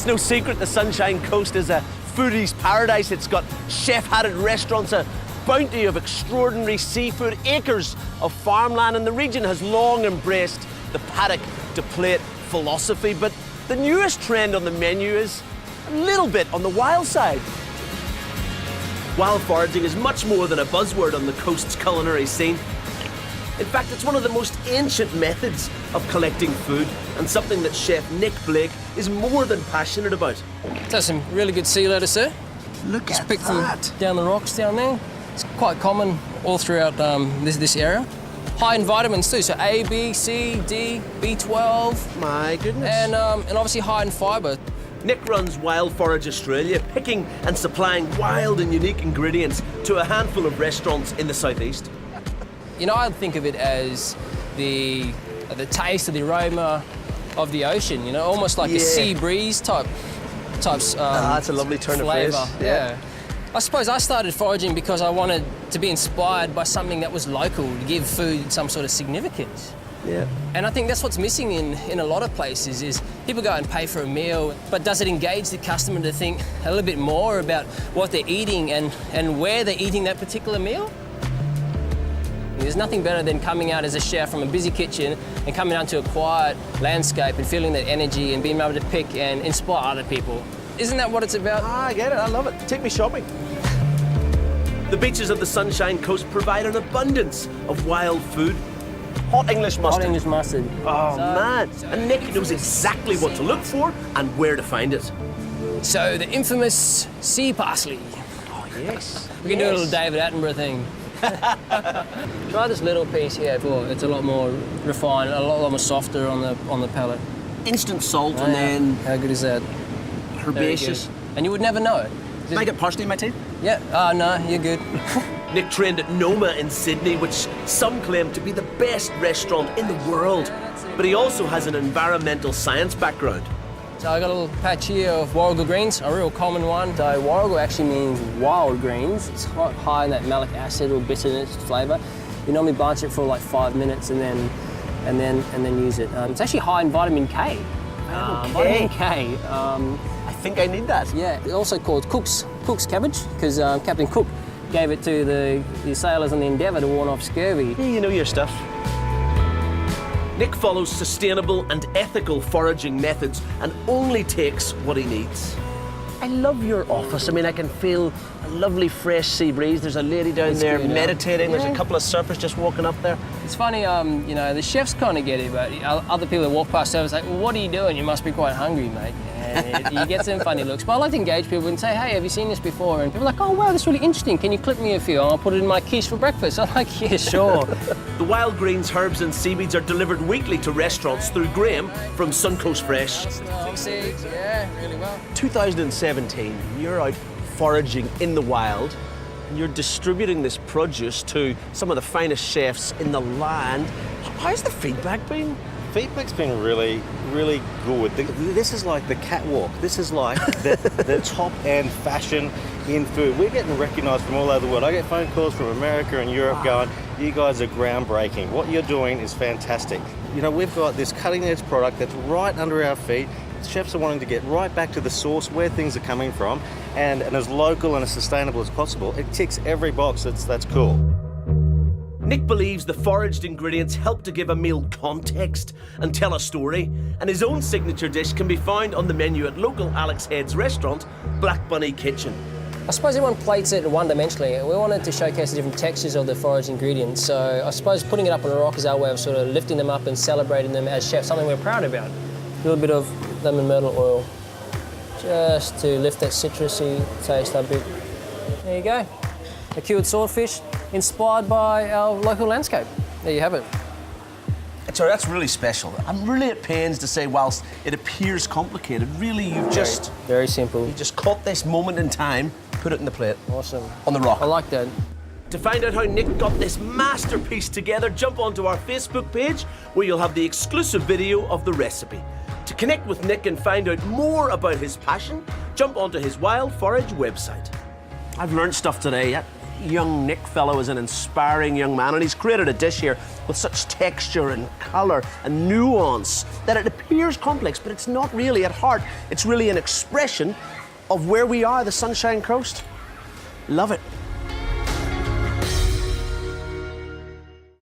It's no secret the Sunshine Coast is a foodie's paradise. It's got chef-hatted restaurants, a bounty of extraordinary seafood, acres of farmland, and the region has long embraced the paddock to plate philosophy. But the newest trend on the menu is a little bit on the wild side. Wild foraging is much more than a buzzword on the coast's culinary scene. In fact, it's one of the most ancient methods of collecting food, and something that Chef Nick Blake is more than passionate about. That's some really good sea lettuce there. Look Just at picked that. from down the rocks down there. It's quite common all throughout this area. High in vitamins too, so A, B, C, D, B12. My goodness. And obviously high in fibre. Nick runs Wild Forage Australia, picking and supplying wild and unique ingredients to a handful of restaurants in the southeast. You know, I think of it as the taste of the aroma of the ocean, you know, almost like a sea breeze type. That's a lovely turn flavour. of phrase. Yeah. I suppose I started foraging because I wanted to be inspired by something that was local, to give food some sort of significance. Yeah. And I think that's what's missing in a lot of places is people go out and pay for a meal, but does it engage the customer to think a little bit more about what they're eating and where they're eating that particular meal? There's nothing better than coming out as a chef from a busy kitchen and coming out to a quiet landscape and feeling that energy and being able to pick and inspire other people. Isn't that what it's about? I get it, I love it. Take me shopping. The beaches of the Sunshine Coast provide an abundance of wild food. Hot English mustard. Hot English mustard. Oh, man. And Nick knows exactly what to look for and where to find it. So the infamous sea parsley. Oh, yes. We can do a little David Attenborough thing. Try this little piece here. It's a lot more refined, a lot more softer on the palate. Instant salt and then how good is that? herbaceous. And you would never know it. Can I get parsley in my tea? Yeah. Oh no, you're good. Nick trained at Noma in Sydney, which some claim to be the best restaurant in the world. But he also has an environmental science background. So I got a little patch here of warrigal greens, a real common one. So warrigal actually means wild greens. It's quite high in that malic acid or bitterness flavour. You normally blanch it for like 5 minutes and then use it. It's actually high in vitamin K. Vitamin K. I think I need that. Yeah, it's also called Cook's cabbage because Captain Cook gave it to the sailors on the Endeavour to warn off scurvy. Yeah, you know your stuff. Nick follows sustainable and ethical foraging methods and only takes what he needs. I love your office. I mean, I can feel a lovely fresh sea breeze. There's a lady down there meditating. There's a couple of surfers just walking up there. It's funny, you know, the chefs kind of get it, but other people that walk past service like, well, what are you doing? You must be quite hungry, mate. And you get some funny looks. But I like to engage people and say, hey, have you seen this before? And people are like, oh, wow, that's really interesting. Can you clip me a few? I'll put it in my quiche for breakfast. I'm like, yeah, sure. The wild greens, herbs and seaweeds are delivered weekly to restaurants through Graham from Suncoast Fresh. Seeds, yeah, really well. 2017, you're out foraging in the wild and you're distributing this produce to some of the finest chefs in the land. How's the feedback been? Feedback's been really, really good. This is like the catwalk. This is like the top-end fashion in food. We're getting recognised from all over the world. I get phone calls from America and Europe going, you guys are groundbreaking. What you're doing is fantastic. You know, we've got this cutting-edge product that's right under our feet. Chefs are wanting to get right back to the source, where things are coming from, and as local and as sustainable as possible. It ticks every box that's cool. Nick believes the foraged ingredients help to give a meal context and tell a story, and his own signature dish can be found on the menu at local Alex Head's restaurant, Black Bunny Kitchen. I suppose everyone plates it one-dimensionally. We wanted to showcase the different textures of the forage ingredients, so I suppose putting it up on a rock is our way of sort of lifting them up and celebrating them as chefs, something we're proud about. A little bit of lemon myrtle oil, just to lift that citrusy taste a bit. There you go. A cured swordfish, inspired by our local landscape. There you have it. Sorry, that's really special. I'm really at pains to say, whilst it appears complicated, really you've just... Very simple. You just caught this moment in time, put it in the plate. Awesome. On the rock. I like that. To find out how Nick got this masterpiece together, jump onto our Facebook page where you'll have the exclusive video of the recipe. To connect with Nick and find out more about his passion, jump onto his Wild Forage website. I've learned stuff today. young Nick fellow is an inspiring young man, and he's created a dish here with such texture and colour and nuance that it appears complex, but it's not really at heart. It's really an expression of where we are, the Sunshine Coast. Love it.